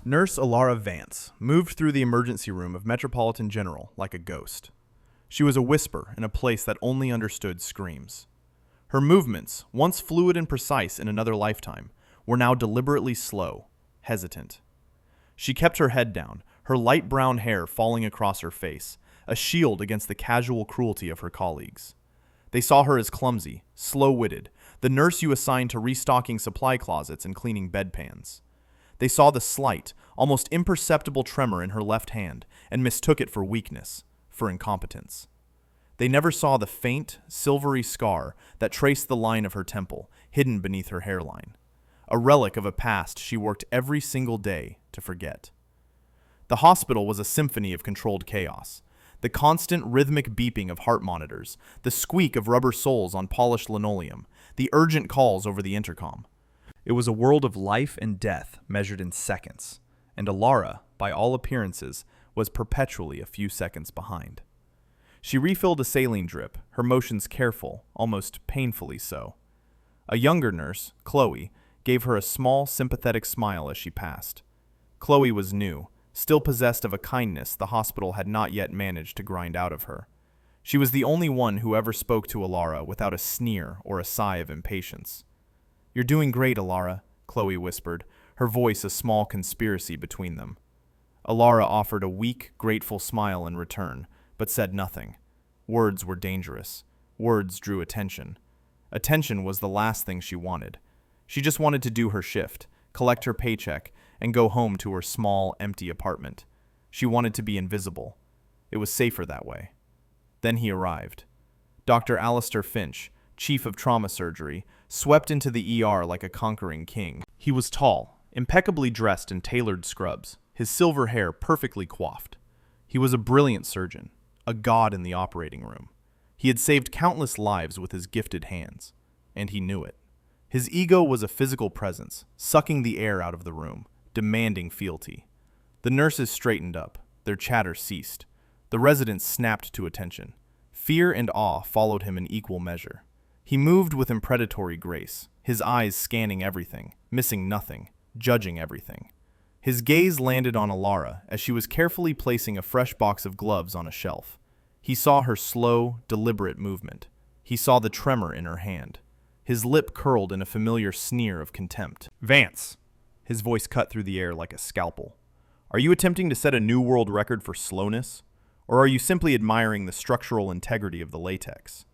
Nurse Alara Vance moved through the emergency room of Metropolitan General like a ghost. She was a whisper in a place that only understood screams. Her movements, once fluid and precise in another lifetime, were now deliberately slow, hesitant. She kept her head down, her light brown hair falling across her face, a shield against the casual cruelty of her colleagues. They saw her as clumsy, slow-witted, the nurse you assigned to restocking supply closets and cleaning bedpans. They saw the slight, almost imperceptible tremor in her left hand and mistook it for weakness, for incompetence. They never saw the faint, silvery scar that traced the line of her temple, hidden beneath her hairline, a relic of a past she worked every single day to forget. The hospital was a symphony of controlled chaos. The constant rhythmic beeping of heart monitors, the squeak of rubber soles on polished linoleum, the urgent calls over the intercom. It was a world of life and death measured in seconds, and Alara, by all appearances, was perpetually a few seconds behind. She refilled a saline drip, her motions careful, almost painfully so. A younger nurse, Chloe, gave her a small, sympathetic smile as she passed. Chloe was new, still possessed of a kindness the hospital had not yet managed to grind out of her. She was the only one who ever spoke to Alara without a sneer or a sigh of impatience. "You're doing great, Alara," Chloe whispered, her voice a small conspiracy between them. Alara offered a weak, grateful smile in return, but said nothing. Words were dangerous. Words drew attention. Attention was the last thing she wanted. She just wanted to do her shift, collect her paycheck, and go home to her small, empty apartment. She wanted to be invisible. It was safer that way. Then he arrived. Dr. Alistair Finch, chief of trauma surgery, swept into the ER like a conquering king. He was tall, impeccably dressed in tailored scrubs, his silver hair perfectly coiffed. He was a brilliant surgeon, a god in the operating room. He had saved countless lives with his gifted hands, and he knew it. His ego was a physical presence, sucking the air out of the room, demanding fealty. The nurses straightened up. Their chatter ceased. The residents snapped to attention. Fear and awe followed him in equal measure. He moved with impredatory grace, his eyes scanning everything, missing nothing, judging everything. His gaze landed on Alara as she was carefully placing a fresh box of gloves on a shelf. He saw her slow, deliberate movement. He saw the tremor in her hand. His lip curled in a familiar sneer of contempt. "Vance!" His voice cut through the air like a scalpel. "Are you attempting to set a new world record for slowness? Or are you simply admiring the structural integrity of the latex?"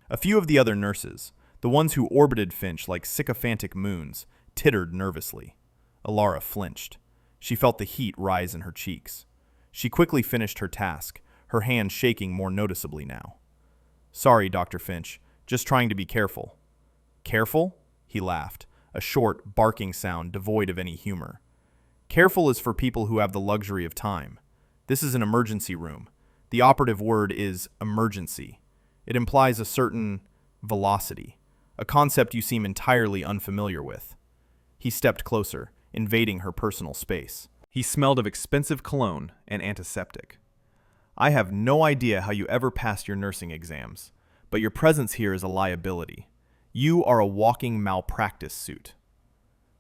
A few of the other nurses, the ones who orbited Finch like sycophantic moons, tittered nervously. Alara flinched. She felt the heat rise in her cheeks. She quickly finished her task, her hand shaking more noticeably now. "Sorry, Dr. Finch, just trying to be careful." "Careful?" He laughed, a short, barking sound devoid of any humor. "Careful is for people who have the luxury of time. This is an emergency room. The operative word is emergency. It implies a certain velocity, a concept you seem entirely unfamiliar with." He stepped closer, invading her personal space. He smelled of expensive cologne and antiseptic. "I have no idea how you ever passed your nursing exams, but your presence here is a liability. You are a walking malpractice suit."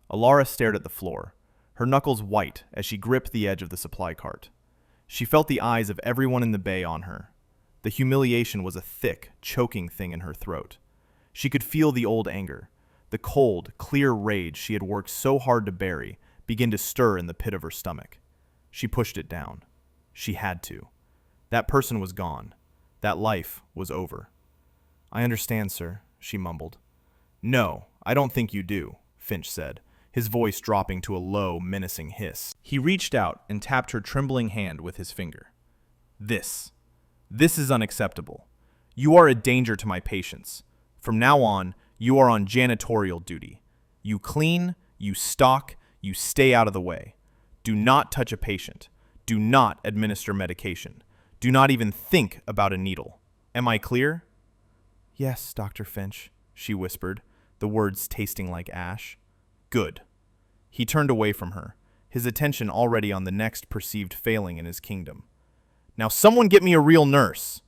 Alara stared at the floor, her knuckles white as she gripped the edge of the supply cart. She felt the eyes of everyone in the bay on her. The humiliation was a thick, choking thing in her throat. She could feel the old anger, the cold, clear rage she had worked so hard to bury, begin to stir in the pit of her stomach. She pushed it down. She had to. That person was gone. That life was over. "I understand, sir," she mumbled. "No, I don't think you do," Finch said, his voice dropping to a low, menacing hiss. He reached out and tapped her trembling hand with his finger. This is unacceptable. You are a danger to my patients. From now on, you are on janitorial duty. You clean, you stock, you stay out of the way. Do not touch a patient. Do not administer medication. Do not even think about a needle. Am I clear?" "Yes, Dr. Finch," she whispered, the words tasting like ash. "Good." He turned away from her, his attention already on the next perceived failing in his kingdom. "Now someone get me a real nurse!"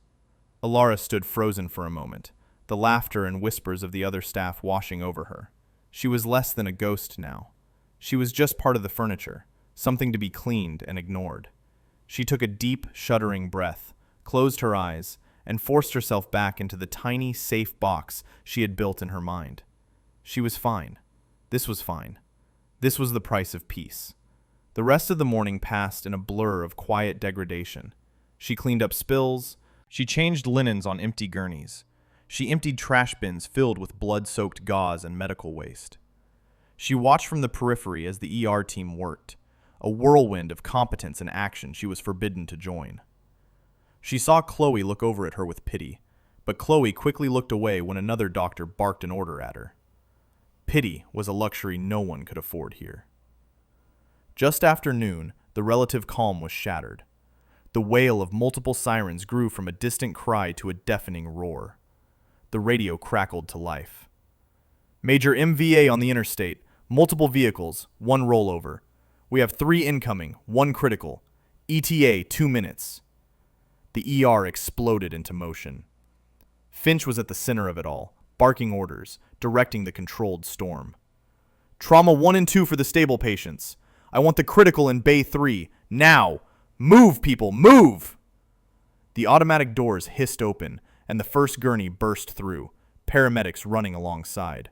Alara stood frozen for a moment, the laughter and whispers of the other staff washing over her. She was less than a ghost now. She was just part of the furniture, something to be cleaned and ignored. She took a deep, shuddering breath, closed her eyes, and forced herself back into the tiny, safe box she had built in her mind. She was fine. This was fine. This was the price of peace. The rest of the morning passed in a blur of quiet degradation. She cleaned up spills. She changed linens on empty gurneys. She emptied trash bins filled with blood-soaked gauze and medical waste. She watched from the periphery as the ER team worked, a whirlwind of competence and action she was forbidden to join. She saw Chloe look over at her with pity, but Chloe quickly looked away when another doctor barked an order at her. Pity was a luxury no one could afford here. Just after noon, the relative calm was shattered. The wail of multiple sirens grew from a distant cry to a deafening roar. The radio crackled to life. Major MVA on the interstate, multiple vehicles, 1 rollover. We have 3 incoming, 1 critical. ETA 2 minutes. The ER exploded into motion. Finch was at the center of it all, barking orders, directing the controlled storm. Trauma 1 and 2 for the stable patients. I want the critical in Bay 3, now! Move, people, move! The automatic doors hissed open, and the first gurney burst through, paramedics running alongside.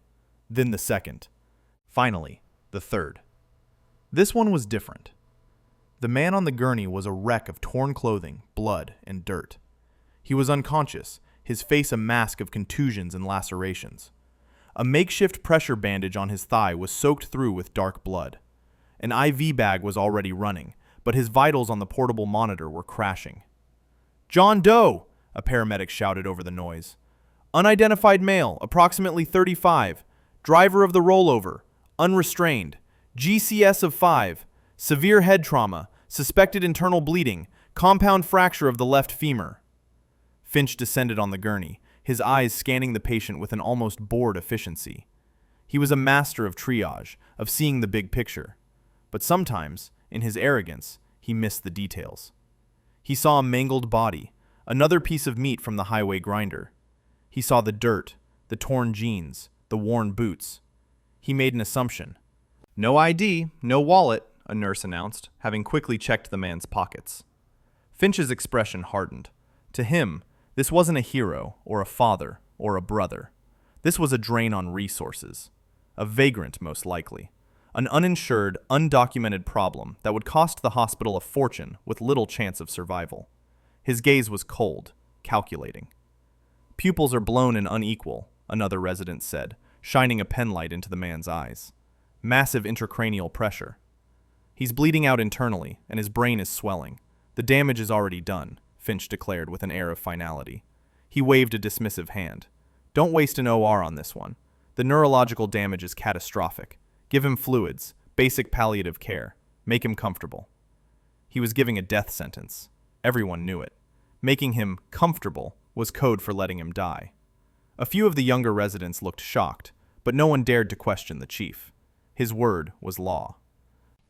Then the second. Finally, the third. This one was different. The man on the gurney was a wreck of torn clothing, blood, and dirt. He was unconscious, his face a mask of contusions and lacerations. A makeshift pressure bandage on his thigh was soaked through with dark blood. An IV bag was already running, but his vitals on the portable monitor were crashing. "John Doe!" a paramedic shouted over the noise. "Unidentified male, approximately 35, driver of the rollover, unrestrained, GCS of 5, severe head trauma, suspected internal bleeding, compound fracture of the left femur." Finch descended on the gurney, his eyes scanning the patient with an almost bored efficiency. He was a master of triage, of seeing the big picture. But sometimes, in his arrogance, he missed the details. He saw a mangled body, another piece of meat from the highway grinder. He saw the dirt, the torn jeans, the worn boots. He made an assumption. "No ID, no wallet," a nurse announced, having quickly checked the man's pockets. Finch's expression hardened. To him, this wasn't a hero, or a father, or a brother. This was a drain on resources. A vagrant, most likely. An uninsured, undocumented problem that would cost the hospital a fortune with little chance of survival. His gaze was cold, calculating. "Pupils are blown and unequal," another resident said, shining a penlight into the man's eyes. "Massive intracranial pressure. He's bleeding out internally, and his brain is swelling. The damage is already done," Finch declared with an air of finality. He waved a dismissive hand. "Don't waste an OR on this one. The neurological damage is catastrophic. Give him fluids, basic palliative care. Make him comfortable." He was giving a death sentence. Everyone knew it. Making him comfortable was code for letting him die. A few of the younger residents looked shocked, but no one dared to question the chief. His word was law.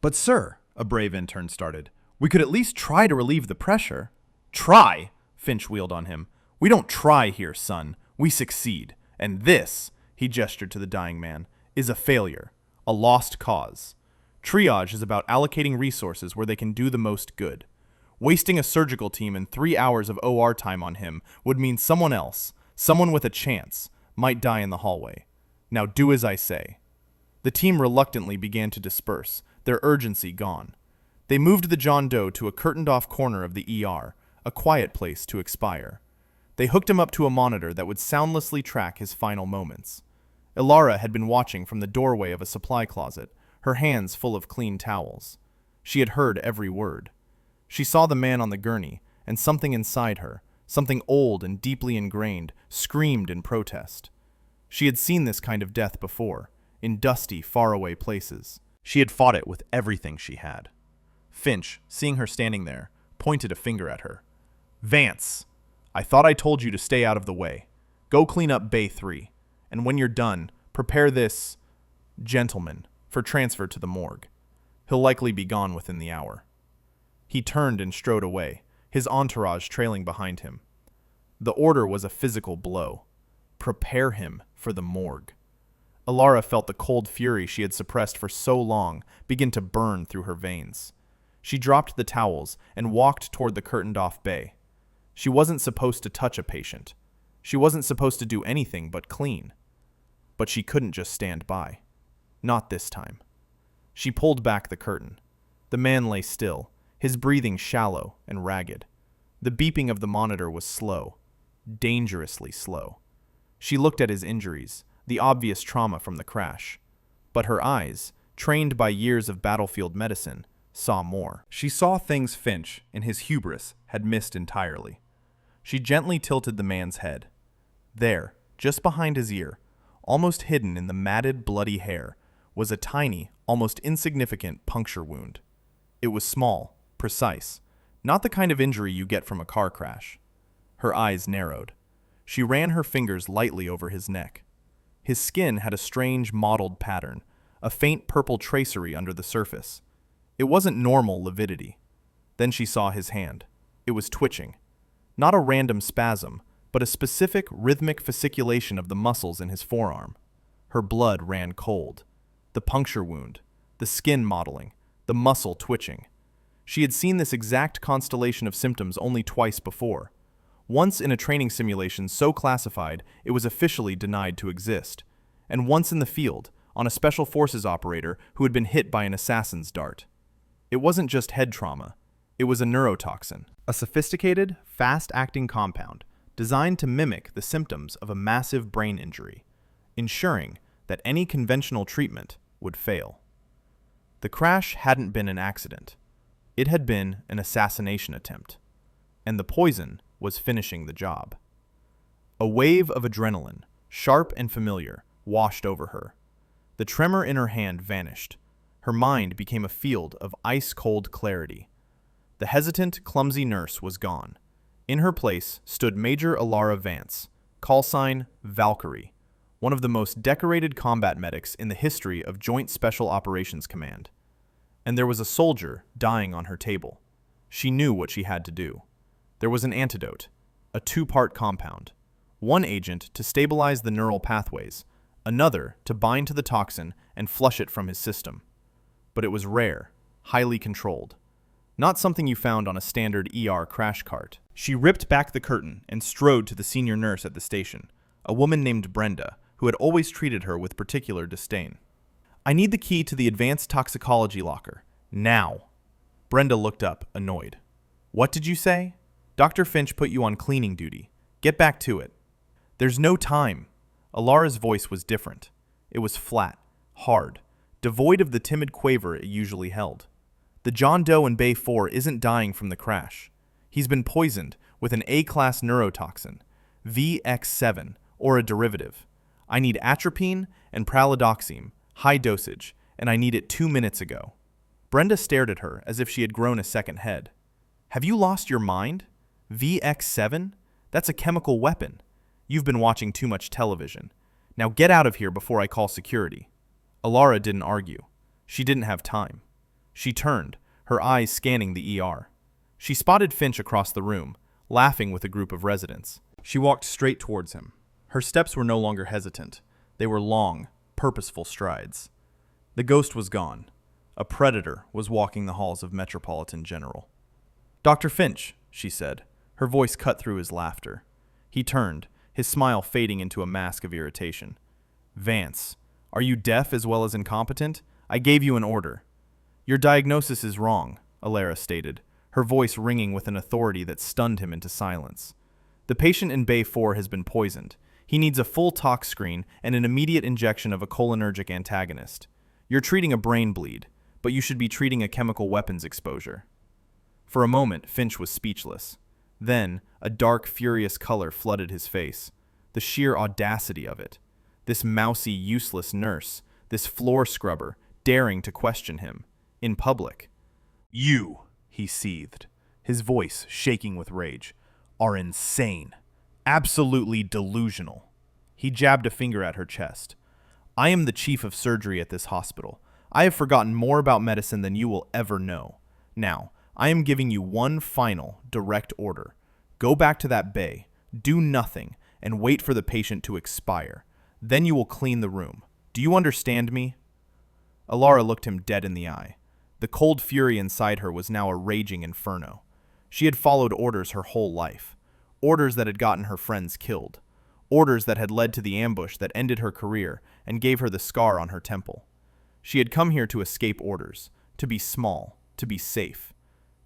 "But sir," a brave intern started, "we could at least try to relieve the pressure." "Try?" Finch wheeled on him. "We don't try here, son. We succeed. And this," he gestured to the dying man, "is a failure. A lost cause. Triage is about allocating resources where they can do the most good. Wasting a surgical team and 3 hours of OR time on him would mean someone else, someone with a chance, might die in the hallway. Now do as I say." The team reluctantly began to disperse, their urgency gone. They moved the John Doe to a curtained-off corner of the ER, a quiet place to expire. They hooked him up to a monitor that would soundlessly track his final moments. Ilara had been watching from the doorway of a supply closet, her hands full of clean towels. She had heard every word. She saw the man on the gurney, and something inside her, something old and deeply ingrained, screamed in protest. She had seen this kind of death before, in dusty, faraway places. She had fought it with everything she had. Finch, seeing her standing there, pointed a finger at her. "Vance, I thought I told you to stay out of the way. Go clean up Bay 3. And when you're done, prepare this gentleman for transfer to the morgue. He'll likely be gone within the hour." He turned and strode away, his entourage trailing behind him. The order was a physical blow. Prepare him for the morgue. Alara felt the cold fury she had suppressed for so long begin to burn through her veins. She dropped the towels and walked toward the curtained-off bay. She wasn't supposed to touch a patient. She wasn't supposed to do anything but clean. But she couldn't just stand by. Not this time. She pulled back the curtain. The man lay still, his breathing shallow and ragged. The beeping of the monitor was slow, dangerously slow. She looked at his injuries, the obvious trauma from the crash. But her eyes, trained by years of battlefield medicine, saw more. She saw things Finch, in his hubris, had missed entirely. She gently tilted the man's head. There, just behind his ear, almost hidden in the matted, bloody hair, was a tiny, almost insignificant puncture wound. It was small, precise, not the kind of injury you get from a car crash. Her eyes narrowed. She ran her fingers lightly over his neck. His skin had a strange, mottled pattern, a faint purple tracery under the surface. It wasn't normal lividity. Then she saw his hand. It was twitching. Not a random spasm, but a specific, rhythmic fasciculation of the muscles in his forearm. Her blood ran cold. The puncture wound, the skin mottling, the muscle twitching. She had seen this exact constellation of symptoms only twice before. Once in a training simulation so classified it was officially denied to exist, and once in the field, on a special forces operator who had been hit by an assassin's dart. It wasn't just head trauma. It was a neurotoxin, a sophisticated, fast-acting compound designed to mimic the symptoms of a massive brain injury, ensuring that any conventional treatment would fail. The crash hadn't been an accident. It had been an assassination attempt, and the poison was finishing the job. A wave of adrenaline, sharp and familiar, washed over her. The tremor in her hand vanished. Her mind became a field of ice-cold clarity. The hesitant, clumsy nurse was gone. In her place stood Major Alara Vance, call sign Valkyrie, one of the most decorated combat medics in the history of Joint Special Operations Command. And there was a soldier dying on her table. She knew what she had to do. There was an antidote, a two-part compound. One agent to stabilize the neural pathways, another to bind to the toxin and flush it from his system. But it was rare, highly controlled. Not something you found on a standard ER crash cart. She ripped back the curtain and strode to the senior nurse at the station, a woman named Brenda, who had always treated her with particular disdain. "I need the key to the advanced toxicology locker. Now." Brenda looked up, annoyed. "What did you say? Dr. Finch put you on cleaning duty. Get back to it." "There's no time." Alara's voice was different. It was flat, hard, devoid of the timid quaver it usually held. "The John Doe in Bay 4 isn't dying from the crash. He's been poisoned with an A-class neurotoxin, VX7, or a derivative. I need atropine and pralidoxime, high dosage, and I need it 2 minutes ago." Brenda stared at her as if she had grown a second head. "Have you lost your mind? VX7? That's a chemical weapon. You've been watching too much television. Now get out of here before I call security." Alara didn't argue. She didn't have time. She turned, her eyes scanning the ER. She spotted Finch across the room, laughing with a group of residents. She walked straight towards him. Her steps were no longer hesitant. They were long, purposeful strides. The ghost was gone. A predator was walking the halls of Metropolitan General. "Dr. Finch," she said. Her voice cut through his laughter. He turned, his smile fading into a mask of irritation. "Vance, are you deaf as well as incompetent? I gave you an order." "Your diagnosis is wrong," Alara stated, her voice ringing with an authority that stunned him into silence. "The patient in Bay 4 has been poisoned. He needs a full tox screen and an immediate injection of a cholinergic antagonist. You're treating a brain bleed, but you should be treating a chemical weapons exposure." For a moment, Finch was speechless. Then, a dark, furious color flooded his face. The sheer audacity of it. This mousy, useless nurse, this floor scrubber, daring to question him. In public. "You," he seethed, his voice shaking with rage, "are insane. Absolutely delusional." He jabbed a finger at her chest. "I am the chief of surgery at this hospital. I have forgotten more about medicine than you will ever know. Now, I am giving you one final, direct order. Go back to that bay, do nothing, and wait for the patient to expire. Then you will clean the room. Do you understand me? Alara looked him dead in the eye. The cold fury inside her was now a raging inferno. She had followed orders her whole life. Orders that had gotten her friends killed. Orders that had led to the ambush that ended her career and gave her the scar on her temple. She had come here to escape orders, to be small, to be safe.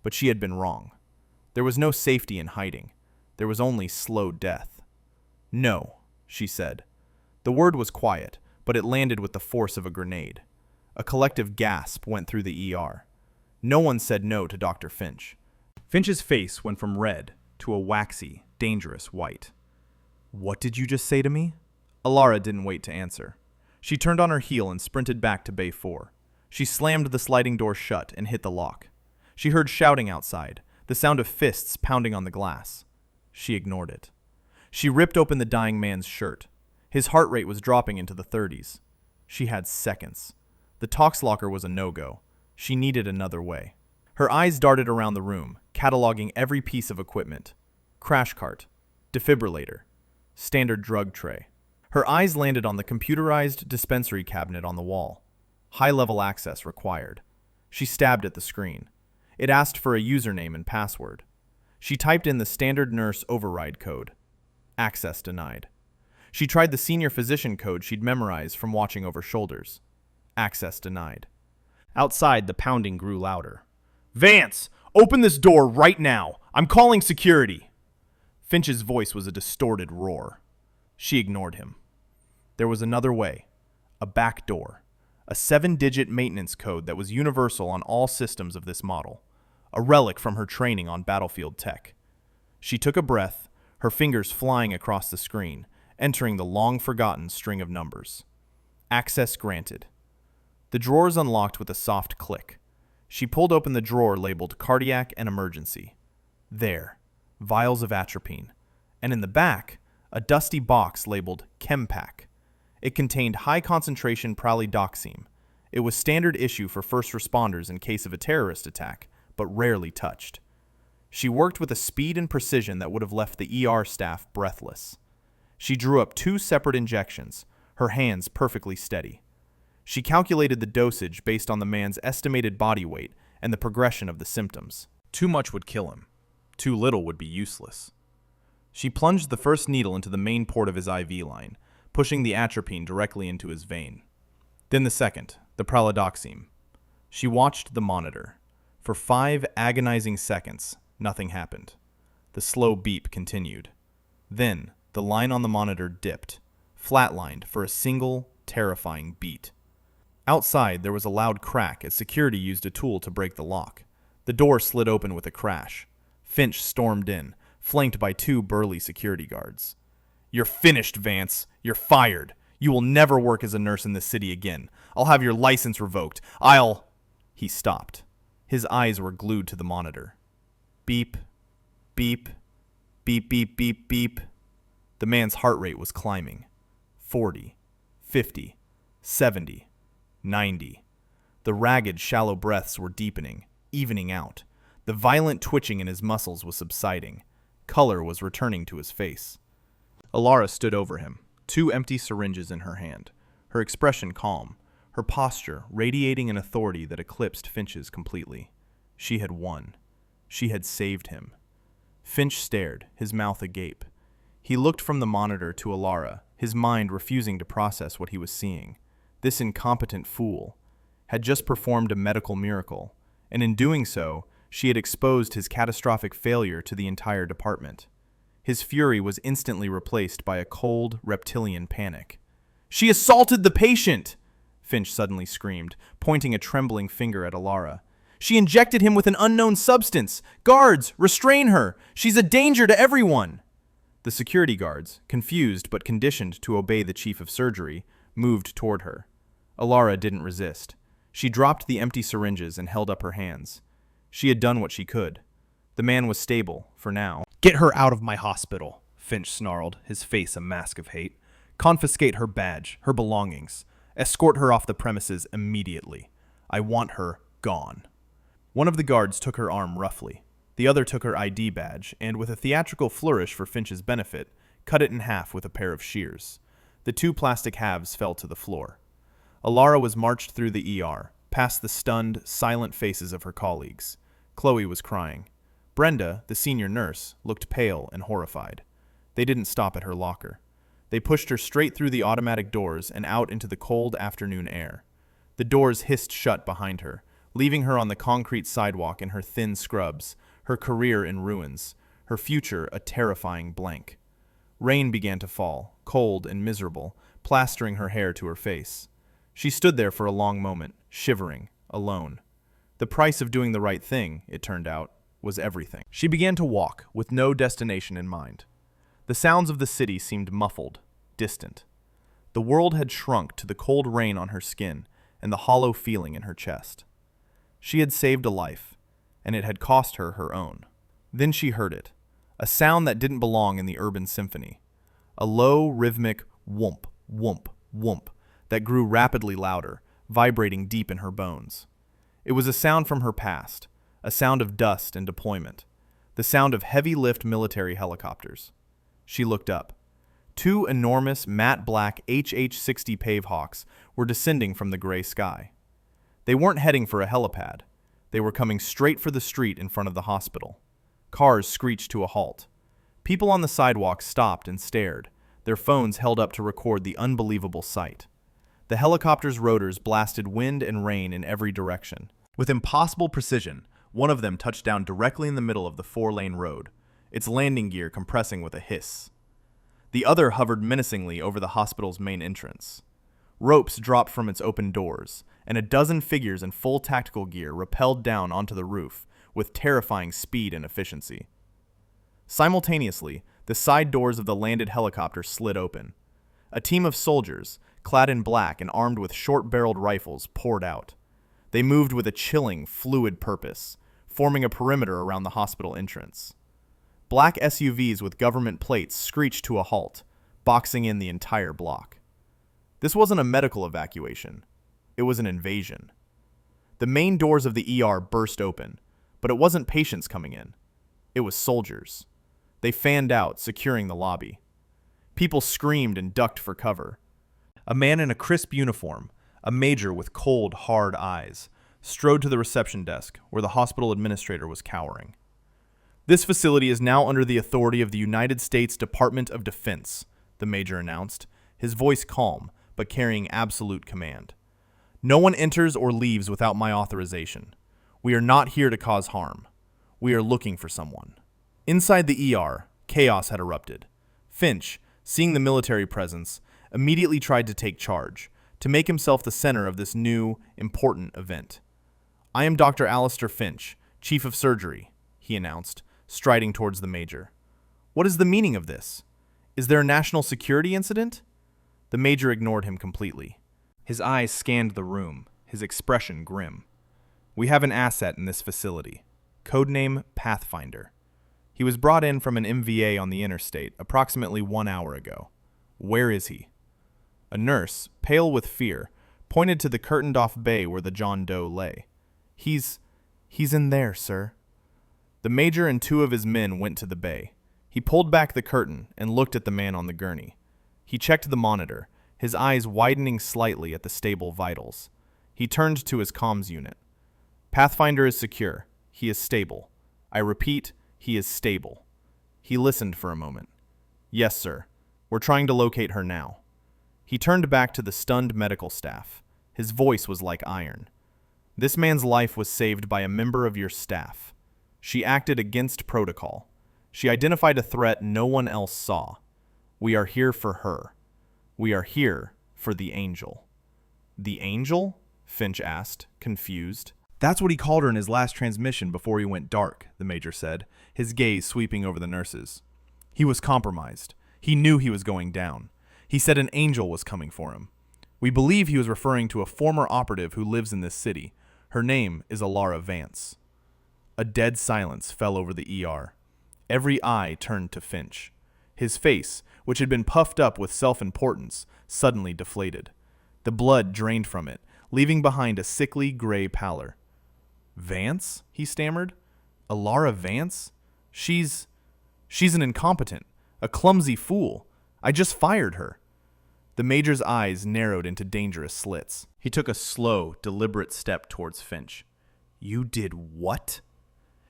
But she had been wrong. There was no safety in hiding. There was only slow death. No, she said. The word was quiet, but it landed with the force of a grenade. A collective gasp went through the ER. No one said no to Dr. Finch. Finch's face went from red to a waxy, dangerous white. What did you just say to me? Alara didn't wait to answer. She turned on her heel and sprinted back to Bay 4. She slammed the sliding door shut and hit the lock. She heard shouting outside, the sound of fists pounding on the glass. She ignored it. She ripped open the dying man's shirt. His heart rate was dropping into the 30s. She had seconds. The tox locker was a no-go. She needed another way. Her eyes darted around the room, cataloging every piece of equipment. Crash cart, defibrillator, standard drug tray. Her eyes landed on the computerized dispensary cabinet on the wall. High-level access required. She stabbed at the screen. It asked for a username and password. She typed in the standard nurse override code. Access denied. She tried the senior physician code she'd memorized from watching over shoulders. Access denied. Outside, the pounding grew louder. Vance, open this door right now. I'm calling security. Finch's voice was a distorted roar. She ignored him. There was another way. A back door. A 7-digit maintenance code that was universal on all systems of this model. A relic from her training on battlefield tech. She took a breath, her fingers flying across the screen, entering the long-forgotten string of numbers. Access granted. The drawers unlocked with a soft click. She pulled open the drawer labeled Cardiac and Emergency. There, vials of atropine. And in the back, a dusty box labeled Chempack. It contained high-concentration pralidoxime. It was standard issue for first responders in case of a terrorist attack, but rarely touched. She worked with a speed and precision that would have left the ER staff breathless. She drew up 2 separate injections, her hands perfectly steady. She calculated the dosage based on the man's estimated body weight and the progression of the symptoms. Too much would kill him. Too little would be useless. She plunged the first needle into the main port of his IV line, pushing the atropine directly into his vein. Then the second, the pralidoxime. She watched the monitor. For 5 agonizing seconds, nothing happened. The slow beep continued. Then, the line on the monitor dipped, flatlined for a single, terrifying beat. Outside, there was a loud crack as security used a tool to break the lock. The door slid open with a crash. Finch stormed in, flanked by 2 burly security guards. You're finished, Vance. You're fired. You will never work as a nurse in this city again. I'll have your license revoked. He stopped. His eyes were glued to the monitor. Beep, beep, beep, beep, beep, beep. The man's heart rate was climbing. 40, 50, 70, 90. The ragged, shallow breaths were deepening, evening out. The violent twitching in his muscles was subsiding. Color was returning to his face. Alara stood over him, 2 empty syringes in her hand, her expression calm, her posture radiating an authority that eclipsed Finch's completely. She had won. She had saved him. Finch stared, his mouth agape. He looked from the monitor to Alara, his mind refusing to process what he was seeing. This incompetent fool had just performed a medical miracle, and in doing so, she had exposed his catastrophic failure to the entire department. His fury was instantly replaced by a cold, reptilian panic. "She assaulted the patient!" Finch suddenly screamed, pointing a trembling finger at Alara. "She injected him with an unknown substance! Guards, restrain her! She's a danger to everyone!" The security guards, confused but conditioned to obey the chief of surgery, moved toward her. Alara didn't resist. She dropped the empty syringes and held up her hands. She had done what she could. The man was stable, for now. "Get her out of my hospital," Finch snarled, his face a mask of hate. "Confiscate her badge, her belongings. Escort her off the premises immediately. I want her gone." One of the guards took her arm roughly. The other took her ID badge and, with a theatrical flourish for Finch's benefit, cut it in half with a pair of shears. The 2 plastic halves fell to the floor. Alara was marched through the ER, past the stunned, silent faces of her colleagues. Chloe was crying. Brenda, the senior nurse, looked pale and horrified. They didn't stop at her locker. They pushed her straight through the automatic doors and out into the cold afternoon air. The doors hissed shut behind her, leaving her on the concrete sidewalk in her thin scrubs, her career in ruins, her future a terrifying blank. Rain began to fall, cold and miserable, plastering her hair to her face. She stood there for a long moment, shivering, alone. The price of doing the right thing, it turned out, was everything. She began to walk, with no destination in mind. The sounds of the city seemed muffled, distant. The world had shrunk to the cold rain on her skin and the hollow feeling in her chest. She had saved a life, and it had cost her her own. Then she heard it, a sound that didn't belong in the urban symphony. A low, rhythmic whoomp, whoomp, whoomp that grew rapidly louder, vibrating deep in her bones. It was a sound from her past, a sound of dust and deployment, the sound of heavy-lift military helicopters. She looked up. Two enormous, matte black HH-60 Pavehawks were descending from the gray sky. They weren't heading for a helipad. They were coming straight for the street in front of the hospital. Cars screeched to a halt. People on the sidewalk stopped and stared, their phones held up to record the unbelievable sight. The helicopter's rotors blasted wind and rain in every direction. With impossible precision, one of them touched down directly in the middle of the four-lane road, its landing gear compressing with a hiss. The other hovered menacingly over the hospital's main entrance. Ropes dropped from its open doors, and a dozen figures in full tactical gear rappelled down onto the roof with terrifying speed and efficiency. Simultaneously, the side doors of the landed helicopter slid open. A team of soldiers, clad in black and armed with short-barreled rifles, poured out. They moved with a chilling, fluid purpose, forming a perimeter around the hospital entrance. Black SUVs with government plates screeched to a halt, boxing in the entire block. This wasn't a medical evacuation. It was an invasion. The main doors of the ER burst open, but it wasn't patients coming in. It was soldiers. They fanned out, securing the lobby. People screamed and ducked for cover. A man in a crisp uniform, a major with cold, hard eyes, strode to the reception desk where the hospital administrator was cowering. "This facility is now under the authority of the United States Department of Defense," the major announced, his voice calm but carrying absolute command. "No one enters or leaves without my authorization. We are not here to cause harm. We are looking for someone." Inside the ER, chaos had erupted. Finch, seeing the military presence, immediately tried to take charge, to make himself the center of this new, important event. "I am Dr. Alistair Finch, Chief of Surgery," he announced, striding towards the major. "What is the meaning of this? Is there a national security incident?" The major ignored him completely. His eyes scanned the room, his expression grim. "We have an asset in this facility. Codename Pathfinder. He was brought in from an MVA on the interstate approximately 1 hour ago. Where is he?" A nurse, pale with fear, pointed to the curtained-off bay where the John Doe lay. He's in there, sir." The major and 2 of his men went to the bay. He pulled back the curtain and looked at the man on the gurney. He checked the monitor, his eyes widening slightly at the stable vitals. He turned to his comms unit. "Pathfinder is secure. He is stable. I repeat, he is stable." He listened for a moment. "Yes, sir. We're trying to locate her now." He turned back to the stunned medical staff. His voice was like iron. "This man's life was saved by a member of your staff. She acted against protocol. She identified a threat no one else saw. We are here for her. We are here for the Angel." "The Angel?" Finch asked, confused. "That's what he called her in his last transmission before he went dark," the major said, his gaze sweeping over the nurses. "He was compromised. He knew he was going down. He said an angel was coming for him. We believe he was referring to a former operative who lives in this city. Her name is Alara Vance." A dead silence fell over the ER. Every eye turned to Finch. His face, which had been puffed up with self-importance, suddenly deflated. The blood drained from it, leaving behind a sickly gray pallor. "Vance?" he stammered. "Alara Vance? She's an incompetent, a clumsy fool. I just fired her." The Major's eyes narrowed into dangerous slits. He took a slow, deliberate step towards Finch. You did what?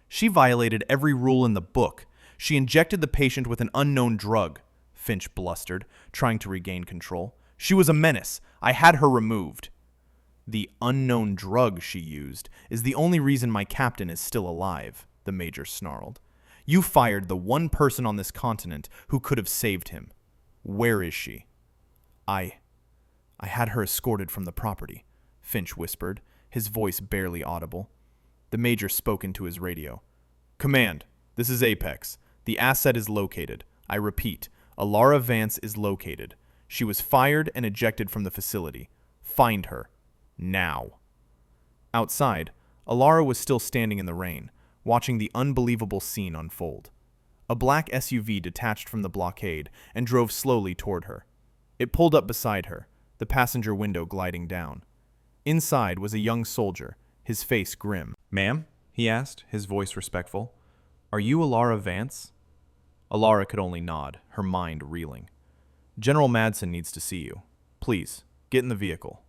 She violated every rule in the book. She injected the patient with an unknown drug, Finch blustered, trying to regain control. She was a menace. I had her removed. The unknown drug she used is the only reason my captain is still alive, the Major snarled. You fired the one person on this continent who could have saved him. Where is she? I had her escorted from the property, Finch whispered, his voice barely audible. The Major spoke into his radio. Command, this is Apex. The asset is located. I repeat, Alara Vance is located. She was fired and ejected from the facility. Find her. Now. Outside, Alara was still standing in the rain, watching the unbelievable scene unfold. A black SUV detached from the blockade and drove slowly toward her. It pulled up beside her, the passenger window gliding down. Inside was a young soldier, his face grim. Ma'am? He asked, his voice respectful. Are you Alara Vance? Alara could only nod, her mind reeling. General Madsen needs to see you. Please, get in the vehicle.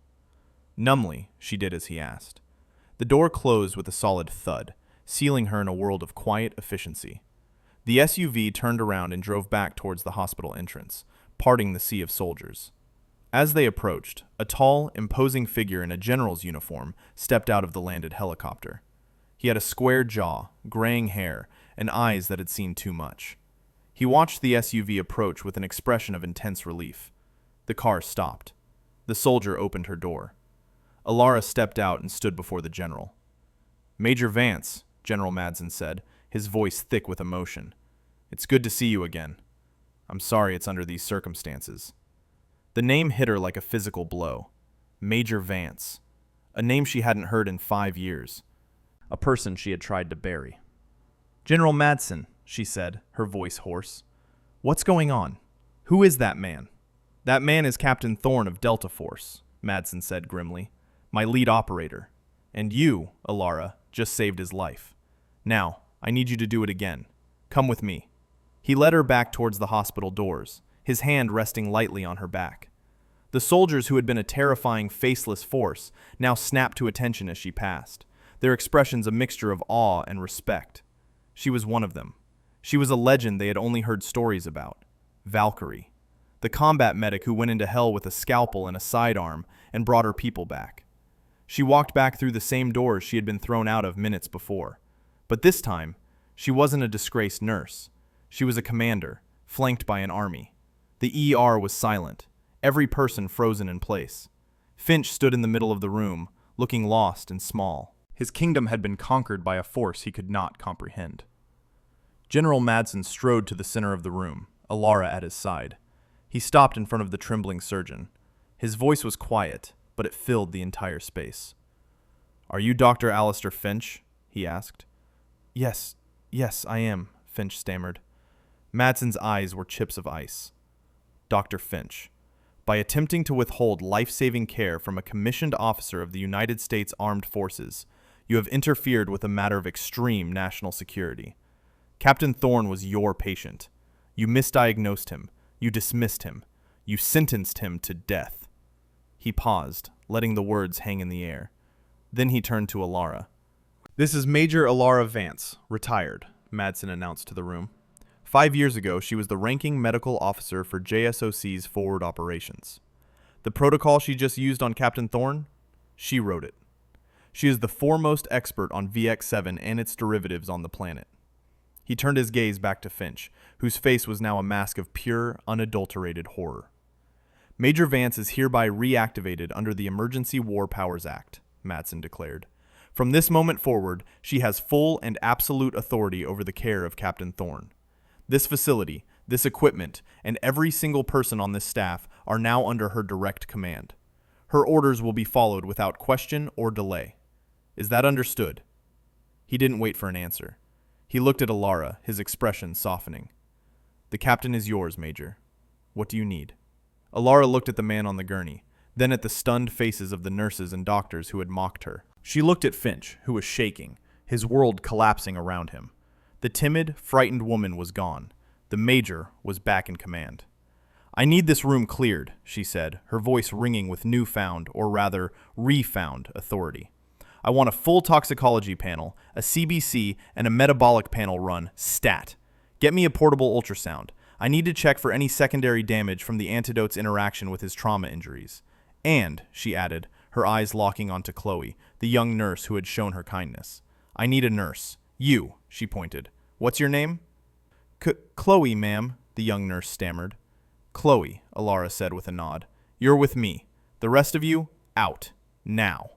Numbly, she did as he asked. The door closed with a solid thud, sealing her in a world of quiet efficiency. The SUV turned around and drove back towards the hospital entrance, parting the sea of soldiers. As they approached, a tall, imposing figure in a general's uniform stepped out of the landed helicopter. He had a square jaw, graying hair, and eyes that had seen too much. He watched the SUV approach with an expression of intense relief. The car stopped. The soldier opened her door. Alara stepped out and stood before the general. Major Vance, General Madsen said, his voice thick with emotion. It's good to see you again. I'm sorry it's under these circumstances. The name hit her like a physical blow. Major Vance. A name she hadn't heard in 5 years. A person she had tried to bury. General Madsen, she said, her voice hoarse. What's going on? Who is that man? That man is Captain Thorne of Delta Force, Madsen said grimly. My lead operator. And you, Alara, just saved his life. Now, I need you to do it again. Come with me. He led her back towards the hospital doors, his hand resting lightly on her back. The soldiers who had been a terrifying, faceless force now snapped to attention as she passed, their expressions a mixture of awe and respect. She was one of them. She was a legend they had only heard stories about. Valkyrie, the combat medic who went into hell with a scalpel and a sidearm and brought her people back. She walked back through the same doors she had been thrown out of minutes before. But this time, she wasn't a disgraced nurse. She was a commander, flanked by an army. The ER was silent, every person frozen in place. Finch stood in the middle of the room, looking lost and small. His kingdom had been conquered by a force he could not comprehend. General Madsen strode to the center of the room, Alara at his side. He stopped in front of the trembling surgeon. His voice was quiet, but it filled the entire space. Are you Dr. Alistair Finch? He asked. Yes, I am, Finch stammered. Madsen's eyes were chips of ice. Dr. Finch, by attempting to withhold life-saving care from a commissioned officer of the United States Armed Forces, you have interfered with a matter of extreme national security. Captain Thorne was your patient. You misdiagnosed him. You dismissed him. You sentenced him to death. He paused, letting the words hang in the air. Then he turned to Alara. This is Major Alara Vance, retired, Madsen announced to the room. 5 years ago, she was the ranking medical officer for JSOC's forward operations. The protocol she just used on Captain Thorne? She wrote it. She is the foremost expert on VX-7 and its derivatives on the planet. He turned his gaze back to Finch, whose face was now a mask of pure, unadulterated horror. Major Vance is hereby reactivated under the Emergency War Powers Act, Madsen declared. From this moment forward, she has full and absolute authority over the care of Captain Thorne. This facility, this equipment, and every single person on this staff are now under her direct command. Her orders will be followed without question or delay. Is that understood? He didn't wait for an answer. He looked at Alara, his expression softening. The captain is yours, Major. What do you need? Alara looked at the man on the gurney, then at the stunned faces of the nurses and doctors who had mocked her. She looked at Finch, who was shaking, his world collapsing around him. The timid, frightened woman was gone. The Major was back in command. I need this room cleared, she said, her voice ringing with newfound, or rather, refound authority. I want a full toxicology panel, a CBC, and a metabolic panel run, stat. Get me a portable ultrasound. I need to check for any secondary damage from the antidote's interaction with his trauma injuries. And, she added, her eyes locking onto Chloe, the young nurse who had shown her kindness. I need a nurse. You, she pointed. What's your name? Chloe, ma'am, the young nurse stammered. Chloe, Alara said with a nod. You're with me. The rest of you, out. Now.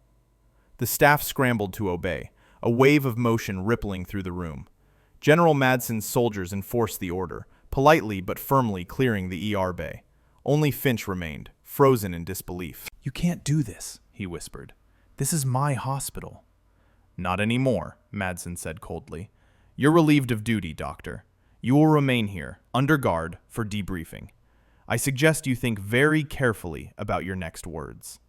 The staff scrambled to obey, a wave of motion rippling through the room. General Madsen's soldiers enforced the order, politely but firmly clearing the ER bay. Only Finch remained, frozen in disbelief. You can't do this, he whispered. This is my hospital. Not anymore, Madsen said coldly. You're relieved of duty, Doctor. You will remain here, under guard, for debriefing. I suggest you think very carefully about your next words.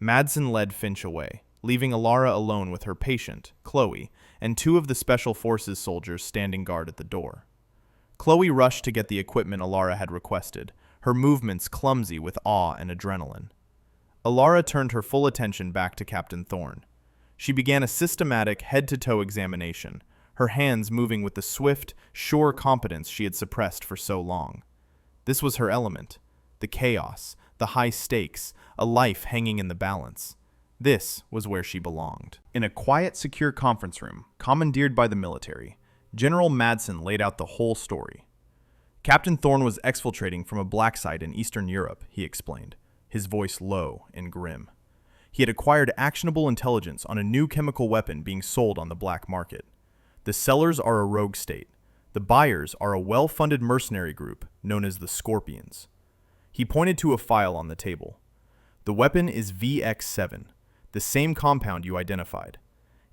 Madsen led Finch away, leaving Alara alone with her patient, Chloe, and two of the Special Forces soldiers standing guard at the door. Chloe rushed to get the equipment Alara had requested, her movements clumsy with awe and adrenaline. Alara turned her full attention back to Captain Thorne. She began a systematic head-to-toe examination, her hands moving with the swift, sure competence she had suppressed for so long. This was her element, the chaos, the high stakes, a life hanging in the balance. This was where she belonged. In a quiet, secure conference room, commandeered by the military, General Madsen laid out the whole story. Captain Thorne was exfiltrating from a black site in Eastern Europe, he explained, his voice low and grim. He had acquired actionable intelligence on a new chemical weapon being sold on the black market. The sellers are a rogue state. The buyers are a well-funded mercenary group known as the Scorpions. He pointed to a file on the table. The weapon is VX7, the same compound you identified.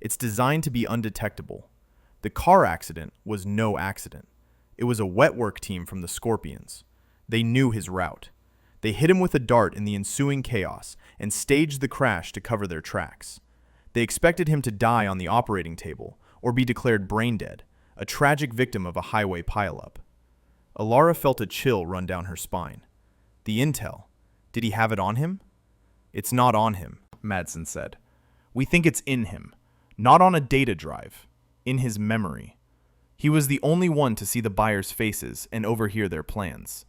It's designed to be undetectable. The car accident was no accident. It was a wet work team from the Scorpions. They knew his route. They hit him with a dart in the ensuing chaos and staged the crash to cover their tracks. They expected him to die on the operating table or be declared brain dead, a tragic victim of a highway pileup. Alara felt a chill run down her spine. The intel. Did he have it on him? It's not on him, Madsen said. We think it's in him, not on a data drive, in his memory. He was the only one to see the buyers' faces and overhear their plans.